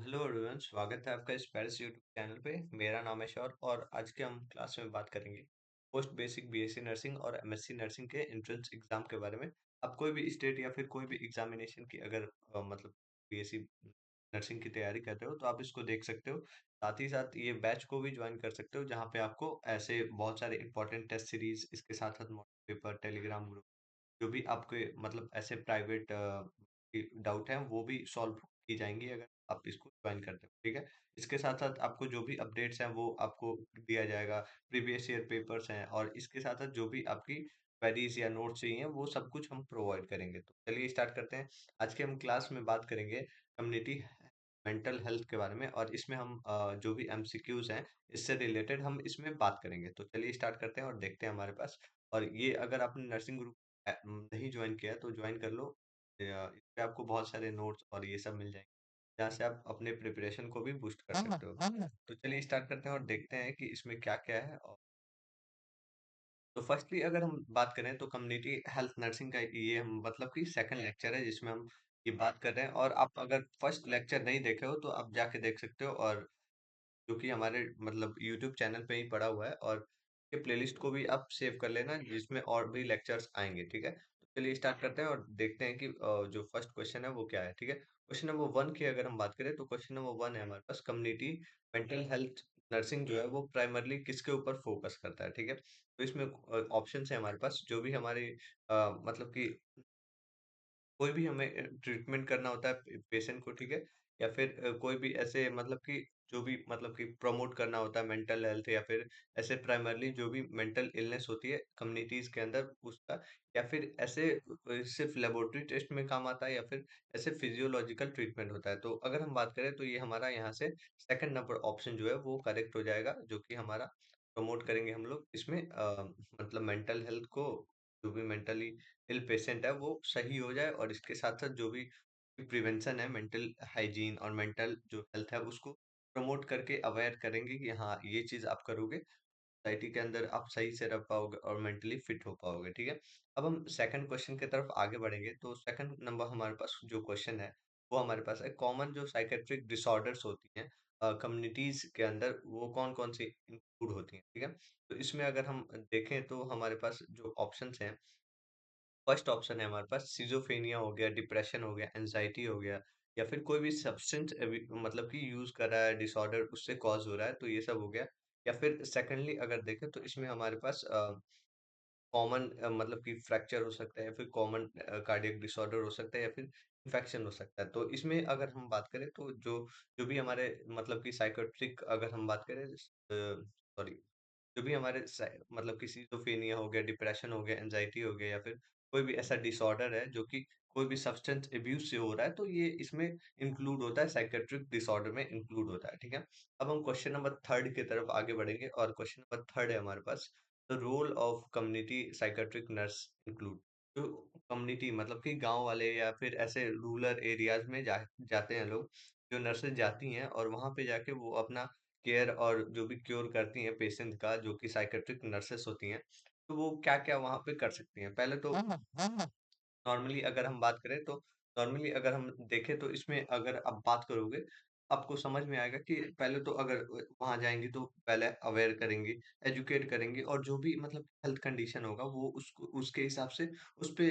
Hello everyone, स्वागत है आपका इस पैरिस यूट्यूब चैनल पे। मेरा नाम है शौर और आज के हम क्लास में बात करेंगे पोस्ट बेसिक बीएससी नर्सिंग और एमएससी नर्सिंग के एंट्रेंस एग्जाम के बारे में। आप कोई भी स्टेट या फिर कोई भी एग्जामिनेशन की अगर मतलब बीएससी नर्सिंग की तैयारी कर रहे हो तो आप इसको देख सकते हो। साथ ही साथ ये बैच को भी ज्वाइन कर सकते हो जहाँ पे आपको ऐसे बहुत सारे इंपॉर्टेंट टेस्ट सीरीज, इसके साथ साथ मॉडल पेपर, टेलीग्राम ग्रुप, जो भी आपके मतलब ऐसे प्राइवेट डाउट हैं वो भी सॉल्व की जाएंगी अगर आप इसको ज्वाइन करते हो। ठीक है। इसके साथ साथ आपको जो भी अपडेट्स हैं वो आपको दिया जाएगा। प्रीवियस ईयर पेपर्स हैं और इसके साथ साथ जो भी आपकी क्वेरीज या नोट्स चाहिए वो सब कुछ हम प्रोवाइड करेंगे। तो चलिए स्टार्ट करते हैं। आज के हम क्लास में बात करेंगे कम्युनिटी मेंटल हेल्थ के बारे में और इसमें हम जो भी एमसीक्यूज हैं इससे रिलेटेड हम इसमें बात करेंगे। तो चलिए स्टार्ट करते हैं और देखते हैं हमारे पास। और ये अगर आपने नर्सिंग ग्रुप नहीं ज्वाइन किया तो ज्वाइन कर लो। इस पे आपको बहुत सारे नोट्स और ये सब मिल जाएंगे जहाँ से आप अपने प्रिपरेशन को भी बूस्ट कर सकते हो। तो चलिए स्टार्ट करते हैं और देखते हैं कि इसमें क्या क्या है। तो फर्स्टली अगर हम बात करें तो कम्युनिटी हेल्थ नर्सिंग का ये हम मतलब कि सेकंड लेक्चर है जिसमें हम ये बात कर रहे हैं। और आप अगर फर्स्ट लेक्चर नहीं देखे हो तो आप जाके देख सकते हो, और जो कि हमारे मतलब यूट्यूब चैनल पे ही पड़ा हुआ है। और ये प्लेलिस्ट को भी आप सेव कर लेना जिसमें और भी लेक्चर्स आएंगे। ठीक है। तो चलिए स्टार्ट करते हैं और देखते हैं कि जो फर्स्ट क्वेश्चन है वो क्या है। ठीक है। क्वेश्चन नंबर वन की अगर हम बात करें तो क्वेश्चन नंबर वन है हमारे पास, कम्युनिटी मेंटल हेल्थ नर्सिंग जो है वो प्राइमरली किसके ऊपर फोकस करता है। ठीक है। तो इसमें ऑप्शन है हमारे पास, जो भी हमारे मतलब कि कोई भी हमें ट्रीटमेंट करना होता है पेशेंट को। ठीक है। या फिर कोई भी ऐसे मतलब कि जो भी मतलब कि प्रमोट करना होता है मेंटल हेल्थ, या फिर ऐसे प्राइमरली जो भी मेंटल इलनेस होती है कम्युनिटीज के अंदर उसका, या फिर ऐसे सिर्फ लेबोरेटरी टेस्ट में काम आता है, या फिर ऐसे फिजियोलॉजिकल ट्रीटमेंट होता है। तो अगर हम बात करें तो ये हमारा यहाँ से सेकंड नंबर ऑप्शन जो है वो करेक्ट हो जाएगा, जो कि हमारा प्रमोट करेंगे हम लोग इसमें मतलब मेंटल हेल्थ को, जो भी मेंटली इल पेशेंट है वो सही हो जाए। और इसके साथ साथ जो भी प्रिवेंशन है, मेंटल हाइजीन और मेंटल जो हेल्थ है उसको प्रमोट करके अवेयर करेंगे कि हाँ ये चीज आप करोगे सोसाइटी के अंदर आप सही से रह पाओगे और मेंटली फिट हो पाओगे। ठीक है। अब हम सेकंड क्वेश्चन की तरफ आगे बढ़ेंगे। तो सेकंड नंबर हमारे पास जो क्वेश्चन है वो हमारे पास है, कॉमन जो साइकेट्रिक डिसऑर्डर्स होती हैं कम्युनिटीज के अंदर वो कौन कौन सी इंक्लूड होती हैं। ठीक है। तो इसमें अगर हम देखें तो हमारे पास जो ऑप्शंस हैं, फर्स्ट ऑप्शन है हमारे पास सिजोफ्रेनिया हो गया, डिप्रेशन हो गया, एंजाइटी हो गया, या फिर कोई भी सब्सटेंस मतलब कि यूज कर रहा है डिसऑर्डर उससे कॉज हो रहा है, तो ये सब हो गया। या फिर सेकंडली अगर देखें तो इसमें हमारे पास कॉमन मतलब कि फ्रैक्चर हो सकता है, या फिर कॉमन कार्डियक डिसऑर्डर हो सकता है, या फिर इन्फेक्शन हो सकता है। तो इसमें अगर हम बात करें तो जो जो भी हमारे मतलब कि साइकेट्रिक अगर हम बात करें, सॉरी, जो भी हमारे मतलब कि सिजोफ्रेनिया हो गया, डिप्रेशन हो गया, एंजाइटी हो गया, या फिर कोई भी ऐसा डिसऑर्डर है जो कि कोई भी सब्सटेंस अब्यूज से हो रहा है, तो ये इसमें इंक्लूड होता है, साइकेट्रिक डिसऑर्डर में इंक्लूड होता है। ठीक है। अब हम क्वेश्चन नंबर थर्ड की तरफ आगे बढ़ेंगे और क्वेश्चन नंबर थर्ड है हमारे पास, the role of community psychiatric nurse include. जो कम्युनिटी मतलब कि गांव वाले या फिर ऐसे रूरल एरियाज में जाते हैं लोग, जो नर्सेज जाती हैं और वहां पे जाके वो अपना केयर और जो भी क्योर करती हैं पेशेंट का, जो कि साइकेट्रिक नर्सेस होती हैं, तो वो क्या क्या वहां पे कर सकती हैं। पहले तो नॉर्मली अगर हम बात करें तो नॉर्मली अगर हम देखें तो इसमें अगर आप बात करोगे आपको समझ में आएगा कि पहले तो अगर वहां जाएंगी तो पहले अवेयर करेंगी, एजुकेट करेंगी, और जो भी मतलब हेल्थ कंडीशन होगा वो उसको उसके हिसाब से उस पे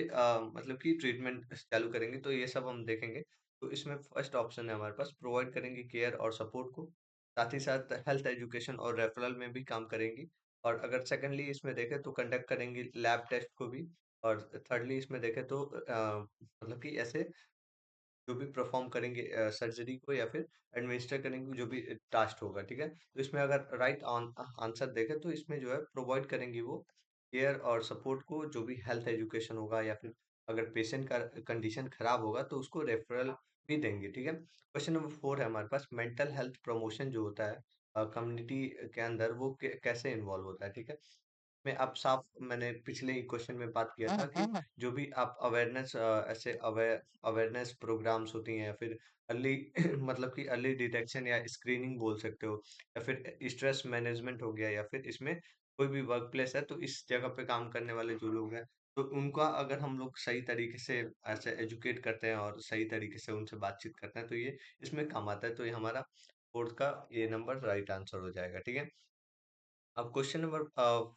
मतलब कि ट्रीटमेंट चालू करेंगे। तो ये सब हम देखेंगे। तो इसमें फर्स्ट ऑप्शन है हमारे पास, प्रोवाइड करेंगी केयर और सपोर्ट को, साथ ही साथ हेल्थ एजुकेशन और रेफरल में भी काम करेंगी। और अगर सेकेंडली इसमें देखें तो कंडक्ट करेंगी लैब टेस्ट को भी। और थर्डली इसमें देखें तो मतलब कि ऐसे जो भी परफॉर्म करेंगे सर्जरी को, या फिर एडमिनिस्टर करेंगे जो भी टास्क होगा। ठीक है। तो इसमें अगर राइट आंसर देखें तो इसमें जो है प्रोवाइड करेंगी वो केयर और सपोर्ट को, जो भी हेल्थ एजुकेशन होगा, या फिर अगर पेशेंट का कंडीशन खराब होगा तो उसको रेफरल भी देंगे। ठीक है। क्वेश्चन नंबर फोर है हमारे पास, मेंटल हेल्थ प्रमोशन जो होता है कम्युनिटी के अंदर वो कैसे इन्वॉल्व होता है। ठीक है। में अब साफ मैंने पिछले ही क्वेश्चन में बात किया था कि जो भी आप अवेयरनेस ऐसे अवेयरनेस प्रोग्राम्स होती हैं, या फिर अर्ली मतलब कि अर्ली डिटेक्शन या स्क्रीनिंग बोल सकते हो, या फिर स्ट्रेस मैनेजमेंट हो गया, या फिर इसमें कोई भी वर्क प्लेस है तो इस जगह पे काम करने वाले जो लोग हैं तो उनका अगर हम लोग सही तरीके से ऐसे एजुकेट करते हैं और सही तरीके से उनसे बातचीत करते हैं तो ये इसमें काम आता है। तो ये हमारा फोर्थ का ए नंबर राइट आंसर हो जाएगा, ठीक है। अब क्वेश्चन नंबर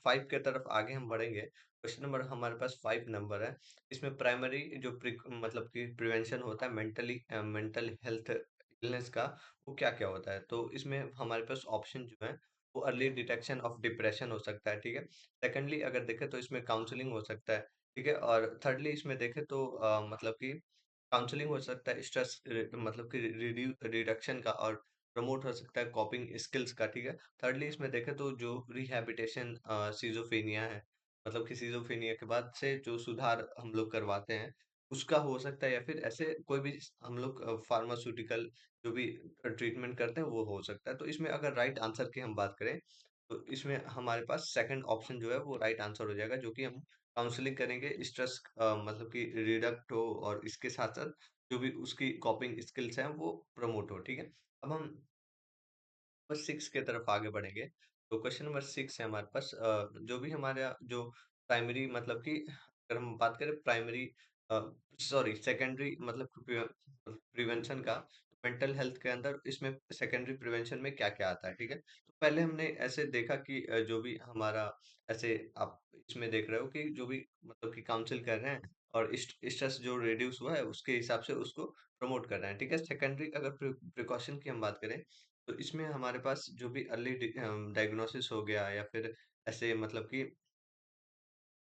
5 के तरफ आगे हम बढ़ेंगे। क्वेश्चन नंबर हमारे पास 5 नंबर है। इसमें प्राइमरी जो मतलब कि प्रिवेंशन होता है मेंटल हेल्थ इलनेस का, वो क्या-क्या होता है? तो इसमें हमारे पास ऑप्शन जो है वो अर्ली डिटेक्शन ऑफ डिप्रेशन हो सकता है, ठीक है। सेकंडली अगर देखें तो इसमें काउंसलिंग हो सकता है, ठीक है। और थर्डली इसमें देखें तो मतलब कि काउंसलिंग हो सकता है स्ट्रेस मतलब कि रिडक्शन का, और प्रमोट हो सकता है कॉपिंग स्किल्स का, ठीक है। थिर्डली इसमें देखें तो जो रिहैबिलिटेशन सिज़ोफ्रेनिया है, मतलब कि सिज़ोफ्रेनिया के बाद से जो सुधार हम लोग करवाते हैं, उसका हो सकता है, या फिर ऐसे कोई भी हम लोग फार्मास्यूटिकल जो भी ट्रीटमेंट करते हैं वो हो सकता है। तो इसमें अगर राइट आंसर की हम बात करें, तो इसमें हमारे पास सेकंड ऑप्शन जो है वो राइट आंसर हो जाएगा, जो कि हम काउंसलिंग करेंगे, स्ट्रेस मतलब कि रिडक्ट हो, और इसके साथ-साथ जो भी उसकी कॉपिंग स्किल्स हैं वो प्रमोट हो, ठीक है। अब हम नंबर 6 की तरफ आगे बढ़ेंगे। तो क्वेश्चन नंबर 6 है हमारे पास, जो भी हमारा जो प्राइमरी मतलब कि अगर हम बात करें प्राइमरी अ, सॉरी सेकेंडरी मतलब प्रिवेंशन का, तो मेंटल हेल्थ के अंदर इसमें सेकेंडरी प्रिवेंशन में क्या-क्या आता है, ठीक है? तो पहले हमने ऐसे देखा कि जो भी हमारा ऐसे आप इसमें देख रहे हो कि जो भी मतलब कि काउंसल कर रहे हैं और स्ट्रेस जो रिड्यूस हुआ है उसके हिसाब से उसको प्रमोट कर रहे हैं, ठीक है? सेकेंडरी अगर प्रिकॉशन की हम बात करें, तो इसमें हमारे पास जो भी अर्ली डायग्नोसिस हो गया, या फिर ऐसे मतलब कि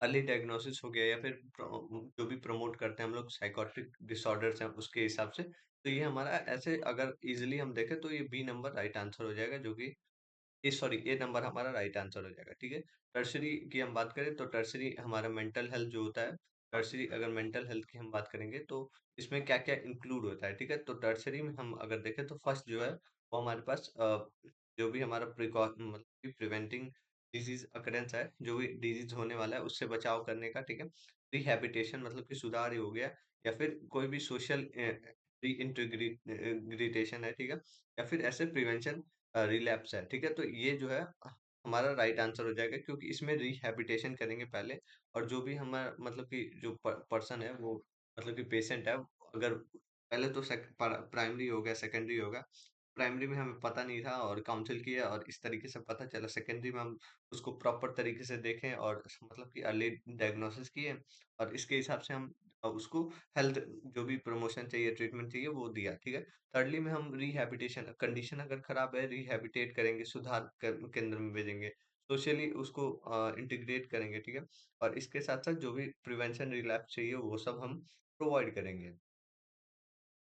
अर्ली डायग्नोसिस हो गया, या फिर जो भी प्रमोट करते हैं हम लोग साइकोट्रिक डिसऑर्डर्स हैं उसके हिसाब से, तो ये हमारा ऐसे अगर इजीली हम देखें तो ये बी नंबर राइट आंसर हो जाएगा, जो कि सॉरी ए नंबर हमारा राइट आंसर हो जाएगा, ठीक है। टर्सरी की हम बात करें तो टर्सरी हमारा मेंटल हेल्थ जो होता है, टर्सरी अगर मेंटल हेल्थ की हम बात करेंगे तो इसमें क्या-क्या इंक्लूड होता है, ठीक है। तो टर्सरी में हम अगर देखें तो फर्स्ट जो है वो हमारे पास जो भी हमारा मतलब कि प्रिवेंटिंग डिजीज अकरेंस है, जो भी डिजीज होने वाला है उससे बचाव करने का, ठीक है। रिहैबिलिटेशन मतलब कि सुधार ही हो गया, या फिर कोई भी सोशल रीइंटीग्रेटेशन है, ठीक है, या फिर ऐसे प्रिवेंशन रिलैप्स है, ठीक है? तो ये जो है हमारा राइट आंसर हो जाएगा, क्योंकि इसमें रिहैबिलिटेशन करेंगे पहले, और जो भी हमारा मतलब कि जो पर्सन है वो मतलब कि पेशेंट है, अगर पहले तो प्राइमरी हो गया, सेकेंडरी होगा। प्राइमरी में हमें पता नहीं था और काउंसल किया और इस तरीके से पता चला, सेकेंडरी में हम उसको प्रॉपर तरीके से देखें और मतलब कि अर्ली डायग्नोसिस किए, और इसके हिसाब से हम उसको हेल्थ जो भी प्रमोशन चाहिए, ट्रीटमेंट चाहिए वो दिया, ठीक है। thirdly में हम रिहैबिलिटेशन कंडीशन अगर खराब है रिहैबिलिटेट करेंगे, सुधार केंद्र में भेजेंगे, सोशली उसको इंटीग्रेट करेंगे, ठीक है। और इसके साथ साथ जो भी प्रिवेंशन रिलैप्स चाहिए वो सब हम प्रोवाइड करेंगे।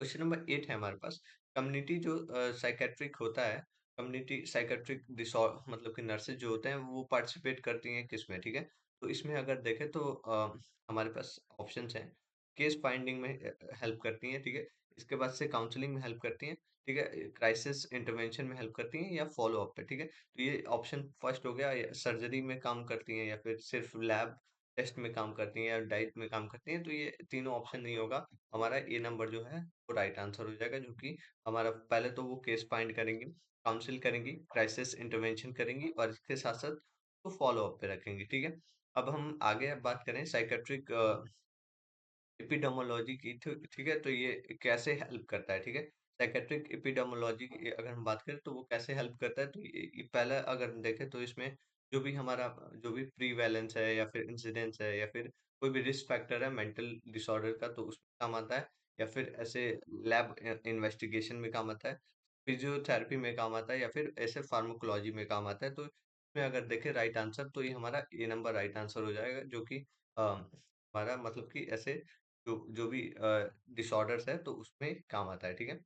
क्वेश्चन नंबर 8 है हमारे पास। कम्युनिटी जो साइकेट्रिक होता है, कम्युनिटी साइकेट्रिक मतलब कि नर्सेज जो होते हैं वो पार्टिसिपेट करती हैं किसमें, ठीक है। तो इसमें अगर देखें तो हमारे पास ऑप्शंस हैं। केस फाइंडिंग में हेल्प करती हैं, ठीक है। इसके बाद से काउंसलिंग में हेल्प करती हैं, ठीक है। क्राइसिस इंटरवेंशन में हेल्प करती हैं, या फॉलो अप पे, ठीक है। तो ये ऑप्शन फर्स्ट हो गया, या सर्जरी में काम करती हैं, या फिर सिर्फ लैब टेस्ट में काम करती हैं, या डाइट में काम करती हैं। तो ये तीनों ऑप्शन नहीं होगा, हमारा ए नंबर जो है वो राइट आंसर हो जाएगा, जो कि हमारा पहले तो वो केस फाइंड करेंगी, काउंसिल करेंगी, क्राइसिस इंटरवेंशन करेंगी, और इसके साथ साथ तो फॉलो अप पे रखेंगी, ठीक है। अब हम आगे अब बात करें साइकेट्रिक एपिडेमोलॉजी की, ठीक है। तो ये कैसे हेल्प करता है, ठीक है। साइकेट्रिक एपिडेमोलॉजी की अगर हम बात करें तो वो कैसे हेल्प करता है, तो ये पहला अगर देखें तो इसमें जो भी हमारा जो भी प्रीवैलेंस है, या फिर इंसिडेंस है, या फिर कोई भी रिस्क फैक्टर है मेंटल डिसऑर्डर का, तो उसमें काम आता है, या फिर ऐसे लैब इन्वेस्टिगेशन में काम आता है, फिजियोथेरेपी में काम आता है, या फिर ऐसे फार्माकोलॉजी में काम आता है। तो इसमें अगर देखें राइट आंसर, तो ये हमारा ए नंबर राइट आंसर हो जाएगा, जो कि हमारा मतलब कि ऐसे जो जो भी डिसऑर्डर्स है तो उसमें काम आता है, ठीक है?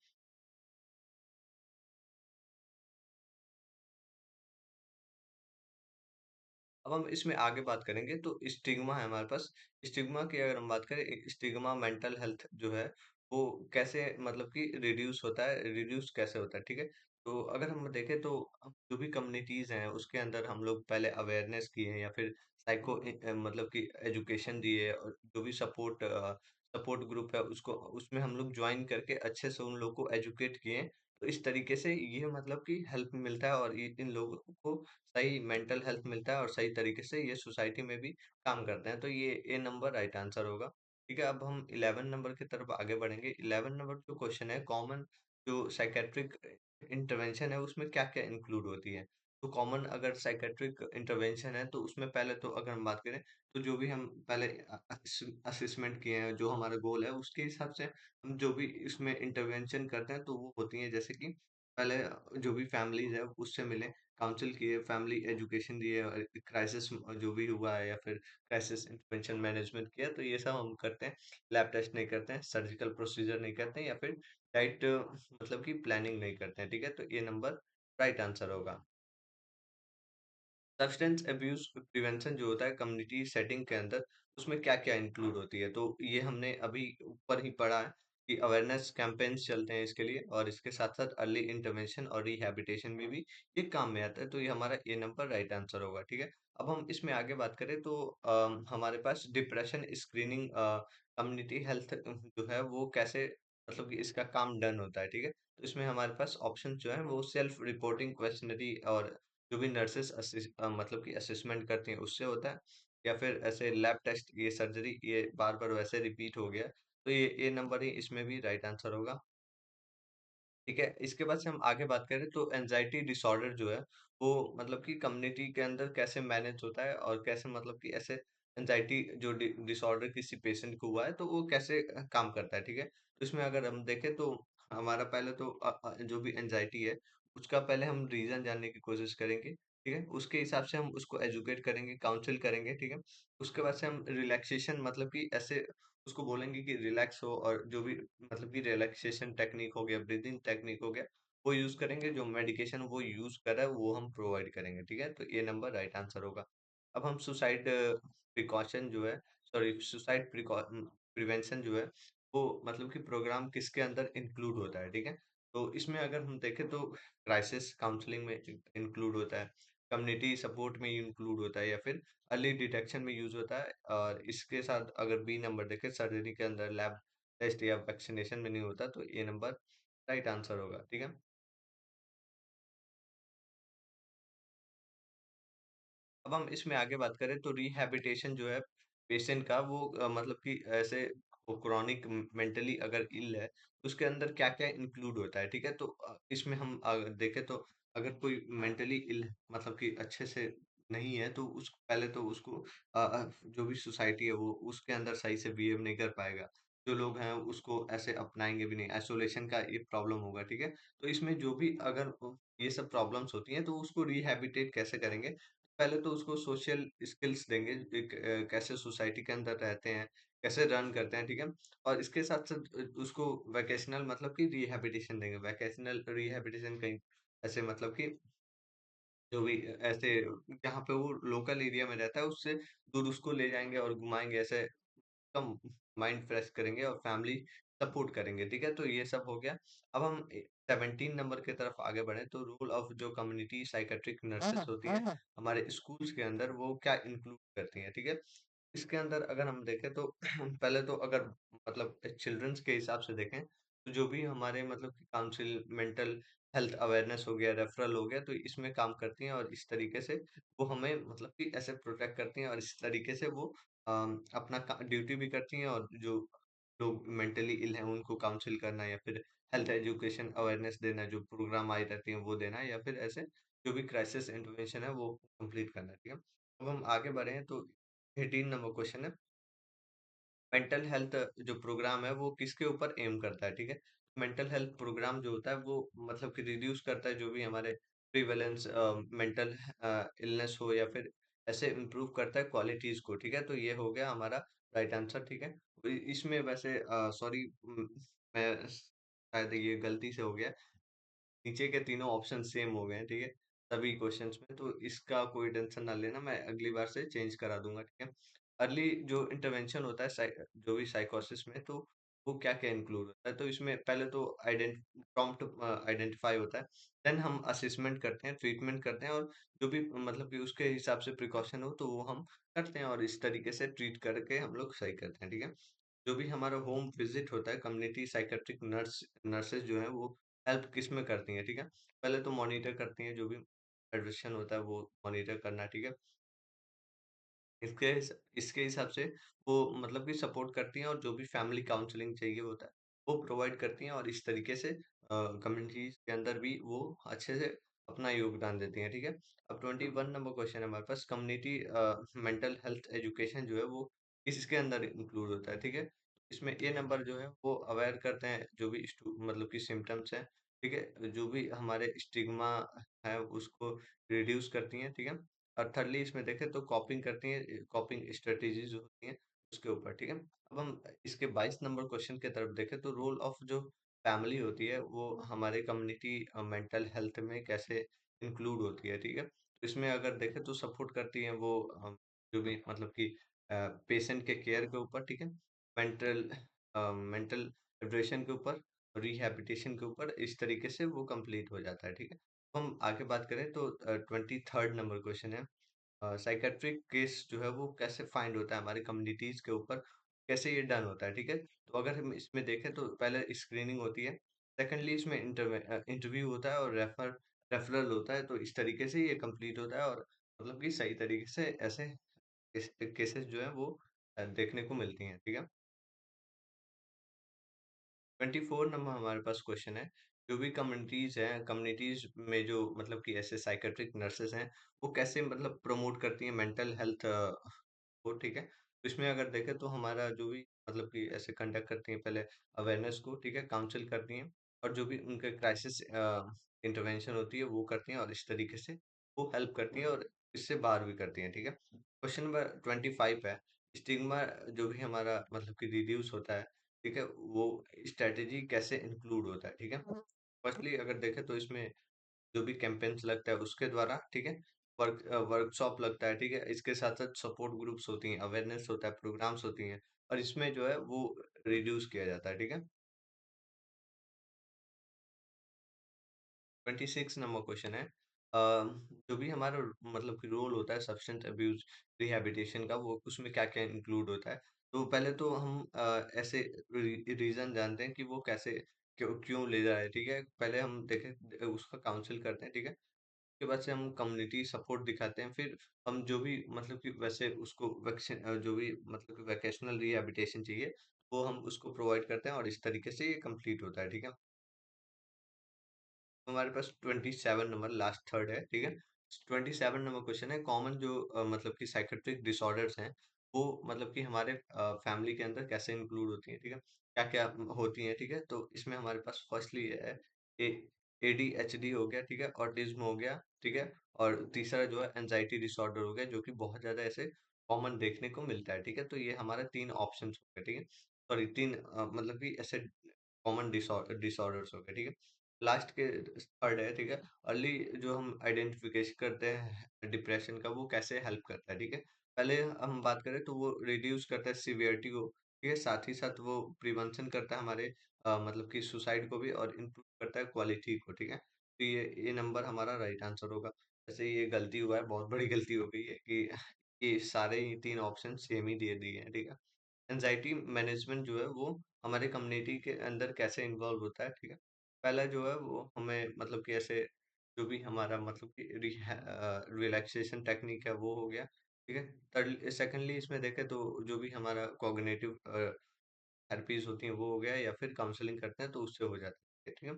अब हम इसमें आगे बात करेंगे तो स्टिग्मा है हमारे पास। स्टिग्मा की अगर हम बात करें, एक स्टिग्मा मेंटल हेल्थ जो है वो कैसे मतलब कि रिड्यूस होता है, रिड्यूस कैसे होता है, ठीक है? तो अगर हम देखें तो अब जो भी कम्युनिटीज़ हैं उसके अंदर हम लोग पहले अवेयरनेस किए हैं, या फिर मतलब कि एजुकेशन दिए, और जो भी सपोर्ट ग्रुप है उसको उसमें हम लोग जॉइन करके अच्छे से उन लोग को एजुकेट किए, तो इस तरीके से ये मतलब कि हेल्प मिलता है और इन लोगों को सही मेंटल हेल्थ मिलता है और सही तरीके से ये सोसाइटी में भी काम करते हैं। तो ये ए नंबर राइट आंसर होगा। ठीक है, अब हम 11 नंबर की तरफ आगे बढ़ेंगे। 11 नंबर जो क्वेश्चन है, कॉमन जो साइकेट्रिक इंटरवेंशन है उसमें क्या-क्या इंक्लूड होती है? तो कॉमन अगर साइकेट्रिक इंटरवेंशन है तो उसमें पहले तो अगर हम बात करें तो जो भी हम पहले असेसमेंट किए हैं, जो हमारा गोल है उसके हिसाब से हम जो भी इसमें इंटरवेंशन करते हैं तो वो होती है जैसे कि पहले जो भी फैमिलीज़ है उससे मिले, काउंसल किए, फैमिली एजुकेशन दिए, क्राइसिस जो भी हुआ है या फिर क्राइसिस इंटरवेंशन मैनेजमेंट किया, तो ये सब हम करते हैं। लैब टेस्ट नहीं करते हैं, सर्जिकल प्रोसीजर नहीं करते हैं या फिर डाइट मतलब कि प्लानिंग नहीं करते हैं, ठीक है? तो ये नंबर राइट आंसर होगा। सब्सटेंस अब्यूज प्रिवेंशन जो होता है कम्युनिटी सेटिंग के अंदर, उसमें क्या-क्या इंक्लूड होती है? तो ये हमने अभी ऊपर ही पढ़ा है कि अवेयरनेस कैंपेन्स चलते हैं इसके लिए और इसके साथ-साथ अर्ली इंटरवेंशन और रिहैबिलिटेशन में भी ये काम में आता है, तो ये हमारा ए नंबर राइट आंसर होगा, ठीक है? अब हम इसमें आगे बात करें तो हमारे पास डिप्रेशन स्क्रीनिंग कम्युनिटी हेल्थ जो है वो कैसे मतलब कि इसका काम डन होता है, ठीक है? तो इसमें हमारे पास ऑप्शन जो है वो सेल्फ रिपोर्टिंग क्वेश्चनरी और जो भी नर्सेस मतलब कि असेसमेंट करती हैं उससे होता है या फिर ऐसे लैब टेस्ट ये सर्जरी ये बार-बार वैसे रिपीट हो गया तो ये नंबर ही इसमें भी राइट आंसर होगा। ठीक है, इसके बाद से हम आगे बात करें तो एंग्जायटी डिसऑर्डर जो है, वो मतलब कि कम्युनिटी के अंदर कैसे मैनेज होता है और कैसे मतलब कि ऐसे एंग्जायटी जो डिसऑर्डर किसी पेशेंट को हुआ है, तो वो कैसे काम करता है, ठीक है? तो इसमें अगर हम देखें तो हमारा पहले तो जो भी एंग्जायटी है, उसका पहले हम रीज़न जानने की कोशिश करेंगे, ठीक है? उसके हिसाब से हम उसको एजुकेट करेंगे, काउंसल करेंगे, ठीक है? उसके बाद से हम रिलैक्सेशन मतलब कि ऐसे उसको बोलेंगे कि रिलैक्स हो और जो भी मतलब कि रिलैक्सेशन टेक्निक हो गया, ब्रीदिंग टेक्निक हो गया, वो यूज़ करेंगे, जो मेडिकेशन वो यूज़ कर रहा है, वो हम प्रोवाइड करेंगे, ठीक है? तो ये नंबर राइट आंसर होगा। अब हम सुसाइड प्रिकॉशन जो है सॉरी सुसाइड प्रिवेंशन जो है, वो मतलब कि प्रोग्राम किसके अंदर इंक्लूड होता है, ठीक है? तो इसमें अगर हम देखें तो क्राइसिस काउंसलिंग में इंक्लूड होता है, कम्युनिटी सपोर्ट में इंक्लूड होता है या फिर अर्ली डिटेक्शन में यूज़ होता है और इसके साथ अगर बी नंबर देखें सर्जरी के अंदर लैब टेस्ट या वैक्सीनेशन में नहीं होता तो ए नंबर राइट आंसर होगा, ठीक है? अब हम इसमें आगे बात करें तो रिहैबिलिटेशन जो है पेशेंट का वो मतलब कि ऐसे वो क्रॉनिक मेंटली अगर इल है तो उसके अंदर क्या-क्या इंक्लूड होता है, ठीक है? तो इसमें हम देखें तो अगर कोई मेंटली इल मतलब कि अच्छे से नहीं है तो उस पहले तो उसको जो भी सोसाइटी है वो उसके अंदर सही से बिहेव नहीं कर पाएगा। जो लोग हैं उसको ऐसे अपनाएँगे भी नहीं, आइसोलेशन का एक प्रॉब्लम होगा, ठीक है? तो इसमें जो भी अगर ये सब प्रॉब्लम्स होती हैं तो उसको रिहैबिलिटेट कैसे करेंगे? पहले तो उसको सोशल स्किल्स देंगे, एक कैसे सोसाइटी के अंदर रहते हैं, कैसे रन करते हैं, ठीक है? और इसके साथ-साथ उसको वोकेशनल मतलब कि रिहैबिलिटेशन देंगे। वोकेशनल रिहैबिलिटेशन कहीं ऐसे मतलब कि जो भी ऐसे जहाँ पे वो लोकल एरिया में रहता है, उससे दूर उसको ले जाएँगे और घुमाएँगे ऐसे कम माइंड फ्रेश करेंगे और फैमिली सपोर्ट करेंगे, ठीक है? तो ये सब हो गया। अब हम 17 नंबर की तरफ आगे बढ़े तो रोल ऑफ जो कम्युनिटी साइकियाट्रिक नर्सेस होती हैं, हमारे स्कूल्स के अंदर वो क्या इंक्लूड करती हैं, ठीक है? इसके अंदर अगर हम देखें तो पहले तो अगर मतलब चिल्ड्रंस के हिसाब से देखें, तो जो भी हमारे मतलब कि काउंसिल मेंटल हेल्थ अवेयरनेस हो गया, रेफरल हो गया, तो इसमें काम करती हैं और इस तरीके से वो हमें मतलब कि ऐसे प्रोटेक्ट करती हैं और इस तरीके से वो अपना ड्यूटी भी करती हैं और जो लोग मेंटली इल हैं उनको काउंसिल करना या फिर हेल्थ एजुकेशन अवेयरनेस देना जो प्रोग्राम आई रहती हैं वो देना या फिर ऐसे जो भी क्राइसिस इंटरवेंशन है वो कंप्लीट करना ठीक है। अब हम आगे बढ़े हैं तो 18 नंबर क्वेश्चन है मेंटल हेल्थ जो प्रोग्राम है वो किसके ऊपर एम करता है, ठीक है? मेंटल हेल्थ प्रोग्राम जो होता है वो मतलब कि रिड्यूस करता है जो भी हमारे प्रिवेलेंस मेंटल इलनेस हो या फिर ऐसे इम्प्रूव करता है क्वालिटीज़ को, ठीक है? तो ये हो गया हमारा राइट आंसर, ठीक है? इसमें वैसे सॉरी मैं शायद ये गलती से हो गया। नीचे के तीनों ऑप्शन सेम हो गए हैं, ठीक है? सभी क्वेश्चंस में, तो इसका कोई टेंशन ना लेना, मैं अगली बार से चेंज करा दूँगा, ठीक है? अर्ली जो इंटरवेंशन होता है जो भी साइकोसिस में, तो वो क्या-क्या इंक्लूड होता है? तो इसमें पहले तो प्रॉम्प्ट आइडेंटिफाई होता है, देन हम असेसमेंट करते हैं, ट्रीटमेंट करते हैं और जो भी मतलब कि उसके हिसाब से प्रिकॉशन हो, तो वो हम करते हैं और इस तरीके से ट्रीट करके हम लोग सही करते हैं, ठीक है? जो भी हमारा होम विज़िट होता है, कम्युनिटी साइकियाट्रिक नर्सेस जो हैं, वो हेल्प किस में करती हैं, ठीक है? पहले तो मॉनिटर करती हैं, जो भी एडमिशन होता है वो मॉनिटर करना, ठीक है? इसके हिसाब से वो मतलब कि सपोर्ट करती हैं और जो भी फैमिली काउंसलिंग चाहिए होता है, वो प्रोवाइड करती हैं और इस तरीके से कम्युनिटीज़ के अंदर भी वो अच्छे से अपना योगदान देती हैं, ठीक है? अब 21 नंबर क्वेश्चन है हमारे पास, कम्युनिटी मेंटल हेल्थ एजुकेशन जो है वो किसके अंदर इंक्लूड होता है, ठीक है? इसमें ए नंबर जो है वो अवेयर करते हैं जो भी मतलब कि सिम्पटम्स हैं, ठीक है? जो भी हमारे स्टिग्मा है उसको रिड्यूस करती हैं, ठीक है? और thirdly इसमें देखें तो कॉपिंग करती हैं, कॉपिंग स्ट्रेटेजीज होती हैं उसके ऊपर, ठीक है? अब हम इसके 22 नंबर क्वेश्चन की तरफ देखें तो रोल ऑफ जो फैमिली होती है वो हमारे कम्युनिटी मेंटल हेल्थ में कैसे इंक्लूड होती है, ठीक है? तो इसमें अगर देखें तो सपोर्ट करती हैं वो जो भी मतलब कि पेशेंट के केयर के ऊपर, ठीक है? मेंटल मेंटल डिप्रेशन के ऊपर, रिहैबिलिटेशन के ऊपर, इस तरीके से वो कंप्लीट हो जाता है, ठीक है? हम आगे बात करें तो 23rd नंबर क्वेश्चन है, साइकेट्रिक केस जो है वो कैसे फाइंड होता है हमारी कम्युनिटीज के ऊपर, कैसे ये डन होता है, ठीक है? तो अगर हम इसमें देखें तो पहले स्क्रीनिंग होती है, सेकेंडली इसमें इंटरव्यू होता है और रेफरल होता है, तो इस तरीके से ये कंप्लीट होता है और मतलब कि सही तरीके से ऐसे केसेस जो है वो देखने को मिलती हैं, ठीक है? 24 नंबर हमारे पास क्वेश्चन है, जो भी कम्युनिटीज हैं, कम्युनिटीज में जो मतलब कि ऐसे साइकेट्रिक नर्सेस हैं, वो कैसे मतलब प्रमोट करती हैं मेंटल हेल्थ को, ठीक है? तो इसमें अगर देखें तो हमारा जो भी मतलब कि ऐसे कंडक्ट करती हैं पहले अवेयरनेस को, ठीक है? काउंसिल करती हैं और जो भी उनके क्राइसिस इंटरवेंशन होती है वो करती हैं और इस तरीके से वो हेल्प करती हैं और इससे बाहर भी करती हैं, ठीक है? क्वेश्चन नंबर 25 है, स्टिग्मा जो भी हमारा मतलब कि रिड्यूस होता है, ठीक है? वो स्ट्रैटेजी कैसे इंक्लूड होता है, ठीक है? फर्स्टली अगर देखें तो इसमें जो भी कैंपेन्स लगता है उसके द्वारा, ठीक है? वर्कशॉप लगता है, ठीक है? इसके साथ-साथ सपोर्ट ग्रुप्स होती हैं, अवेयरनेस होता है, प्रोग्राम्स होती हैं और इसमें जो है वो रिड्यूस किया जाता है, ठीक है? 26 नंबर क्वेश्चन है, जो भी हमारा मतलब कि रोल होता है सब्सटेंस अब्यूज रिहैबिलिटेशन का, वो उसमें क्या-क्या इंक्लूड होता है? तो पहले तो हम ऐसे रीज़न जानते हैं कि वो कैसे क्यों क्यों ले रहा है, ठीक है? पहले हम देखें उसका काउंसल करते हैं, ठीक है? उसके बाद से हम कम्युनिटी सपोर्ट दिखाते हैं, फिर हम जो भी मतलब कि वैसे उसको जो भी मतलब कि वोकेशनल रिहैबिलिटेशन चाहिए, वो हम उसको प्रोवाइड करते हैं और इस तरीके से ये कंप्लीट होता है, ठीक है? हमारे पास 27 नंबर लास्ट थर्ड है, ठीक है? 27 नंबर क्वेश्चन है, कॉमन जो मतलब कि साइकेट्रिक डिसऑर्डर्स हैं, वो मतलब कि हमारे फैमिली के अंदर कैसे इंक्लूड होती हैं, ठीक है? क्या-क्या होती हैं, ठीक है? तो इसमें हमारे पास फर्स्टली है ए एडीएचडी हो गया, ठीक है? ऑटिज्म हो गया, ठीक है? और तीसरा जो है एंग्जायटी डिसऑर्डर हो गया, जो कि बहुत ज़्यादा ऐसे कॉमन देखने को मिलता है, ठीक है? तो ये हमारे 3 ऑप्शंस हो गए, ठीक है? सॉरी 3 मतलब कि ऐसे कॉमन डिसऑर्डर्स हो गए, ठीक है? लास्ट के थर्ड है, ठीक है? अर्ली जो हम आइडेंटिफिकेशन करते हैं डिप्रेशन का, वो कैसे हेल्प करता है, ठीक है? पहले हम बात करें तो वो रिड्यूस करता है सीवियरिटी को, ठीक है? साथ ही साथ वो प्रिवेंशन करता है हमारे मतलब कि सुसाइड को भी और इम्प्रूव करता है क्वालिटी को, ठीक है? तो ये नंबर हमारा राइट आंसर होगा। वैसे ये गलती हुआ है, बहुत बड़ी गलती हो गई है कि ये सारे ही 3 ऑप्शन सेम ही दे दिए हैं, ठीक है? एंग्जायटी मैनेजमेंट जो है वो हमारे कम्युनिटी के अंदर कैसे इन्वॉल्व होता है, ठीक है? पहला जो है वो हमें मतलब कि ऐसे जो भी हमारा मतलब कि रिलैक्सेशन टेक्निक है वो हो गया, ठीक है? सेकंडली इसमें देखें तो जो भी हमारा कॉग्निटिव थेरेपीज़ होती हैं वो हो गया या फिर काउंसलिंग करते हैं तो उससे हो जाता है, ठीक है?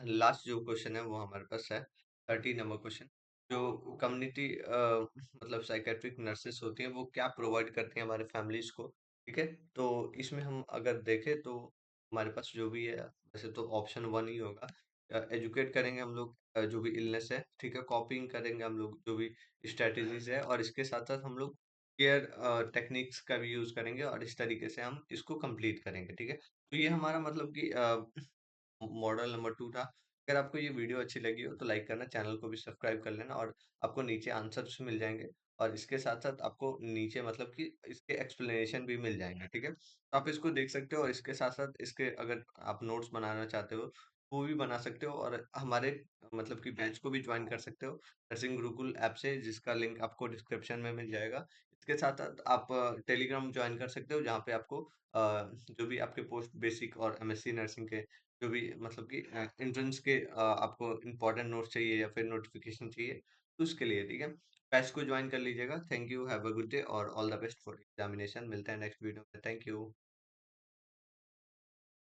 लास्ट जो क्वेश्चन है वो हमारे पास है 30 नंबर क्वेश्चन, जो कम्युनिटी मतलब साइकेट्रिक नर्सेस होती हैं वो क्या प्रोवाइड करती हैं हमारे फैमिलीज को, ठीक है? तो इसमें हम अगर देखें तो हमारे पास जो भी है वैसे तो ऑप्शन वन ही होगा, एजुकेट करेंगे हम लोग जो भी इलनेस है, ठीक है? कॉपिंग करेंगे हम लोग जो भी स्ट्रेटजीज है और इसके साथ साथ हम लोग केयर टेक्निक्स का भी यूज करेंगे और इस तरीके से हम इसको कंप्लीट करेंगे, ठीक है? तो ये हमारा मतलब कि मॉडल नंबर 2 था। अगर आपको ये वीडियो अच्छी लगी हो तो लाइक करना, चैनल को भी सब्सक्राइब कर लेना और आपको नीचे आंसर्स मिल जाएँगे और इसके साथ-साथ आपको नीचे मतलब कि इसके एक्सप्लेनेशन भी मिल जाएँगे, ठीक है? तो आप इसको देख सकते हो और इसके साथ-साथ इसके अगर आप नोट्स बनाना चाहते हो वो भी बना सकते हो और हमारे मतलब कि बैच को भी ज्वाइन कर सकते हो नर्सिंग गुरुकुल ऐप से, जिसका लिंक आपको डिस्क्रिप्शन में मिल जाएगा। इसके साथ-साथ आप टेलीग्राम ज्वाइन कर सकते हो, जहाँ पे आपको जो भी आपके पोस्ट बेसिक और एमएससी नर्सिंग के जो भी मतलब कि एंट्रेंस के आपको इम्पोर्टेंट नोट्स चाहिए या फिर नोटिफिकेशन चाहिए, तो उसके लिए, ठीक है? बैच को ज्वाइन कर लीजिएगा। Thank you, have a good day और all the best for examination. मिलते हैं नेक्स्ट वीडियो में। Thank you.